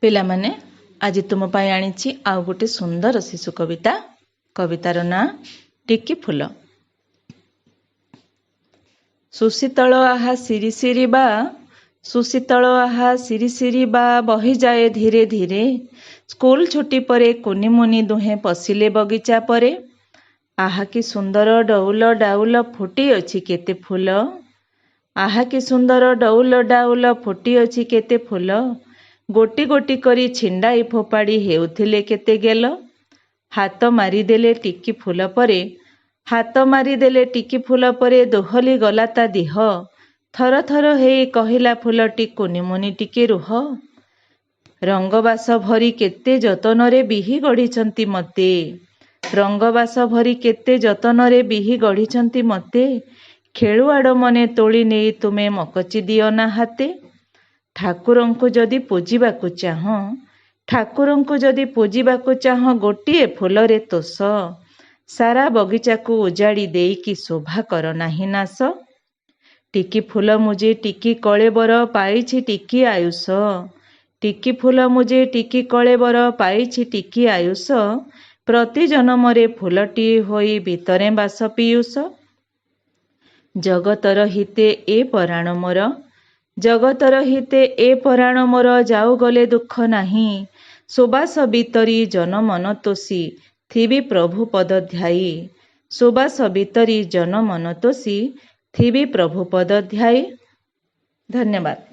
ପିଲାମାନେ ଆଜି ତୁମ ପାଇଁ ଆଣିଛି ଆଉ ଗୋଟେ ସୁନ୍ଦର ଶିଶୁ କବିତା। କବିତାର ନାଁ ଟିକି ଫୁଲ। ସୁଶୀତଳ ଆହା ସିରି ସିରି ବା, ସୁଶୀତଳ ଆହା ସିରି ସିରି ବା ବହିଯାଏ ଧୀରେ ଧୀରେ। ସ୍କୁଲ ଛୁଟି ପରେ କୁନି ମୁନି ଦୁହେଁ ପଶିଲେ ବଗିଚା ପରେ। ଆହା କି ସୁନ୍ଦର ଡଉଲ ଡାଉଲ ଫୁଟି ଅଛି କେତେ ଫୁଲ। ଆହା କି ସୁନ୍ଦର ଡଉଲ ଡାଉଲ ଫୁଟି ଅଛି କେତେ ଫୁଲ। ଗୋଟି ଗୋଟି କରି ଛିଣ୍ଡାଇ ଫୋପାଡ଼ି ହେଉଥିଲେ କେତେ ଗେଲ। ହାତ ମାରିଦେଲେ ଟିକି ଫୁଲ ପରେ, ହାତ ମାରିଦେଲେ ଟିକି ଫୁଲ ପରେ ଦୋହଲି ଗଲା ତା ଦିହ। ଥର ଥର ହେଇ କହିଲା ଫୁଲଟି କୁନି ମୁନି ଟିକେ ରୁହ। ରଙ୍ଗବାସ ଭରି କେତେ ଯତନରେ ବିହି ଗଢ଼ିଛନ୍ତି ମତେ। ରଙ୍ଗବାସ ଭରି କେତେ ଯତନରେ ବିହି ଗଢ଼ିଛନ୍ତି ମତେ। ଖେଳୁଆଡ଼ ମନେ ତୋଳି ନେଇ ତୁମେ ମକଚି ଦିଅ ନା ହାତେ। ଠାକୁରଙ୍କୁ ଯଦି ପୂଜିବାକୁ ଚାହଁ, ଠାକୁରଙ୍କୁ ଯଦି ପୂଜିବାକୁ ଚାହଁ ଗୋଟିଏ ଫୁଲରେ ତୋଷ। ସାରା ବଗିଚାକୁ ଉଜାଡ଼ି ଦେଇକି ଶୋଭା କର ନାହିଁ ନାଶ। ଟିକି ଫୁଲ ମୁଜେ ଟିକି କଳେବର ପାଇଛି ଟିକି ଆୟୁଷ। ଟିକି ଫୁଲ ମୁଜେ ଟିକି କଳେବର ପାଇଛି ଟିକି ଆୟୁଷ। ପ୍ରତି ଜନମରେ ଫୁଲଟିଏ ହୋଇ ଭିତରେ ବାସ ପିୟୁଷ। ଜଗତର ହିତେ ଏ ପରାଣ ମୋର, ଜଗତର ହିତେ ଏ ପରାଣ ମୋର ଯାଉ ଗଲେ ଦୁଃଖ ନାହିଁ। ସୁବାସ ଭିତରି ଜନ ମନ ତୋଷି ଥିବି ପ୍ରଭୁ ପଦ ଧ୍ୟାଇ। ସୁବାସ ଭିତରି ଜନ ମନ ତୋଷି ଥିବି ପ୍ରଭୁ ପଦ ଧ୍ୟାଇ। ଧନ୍ୟବାଦ।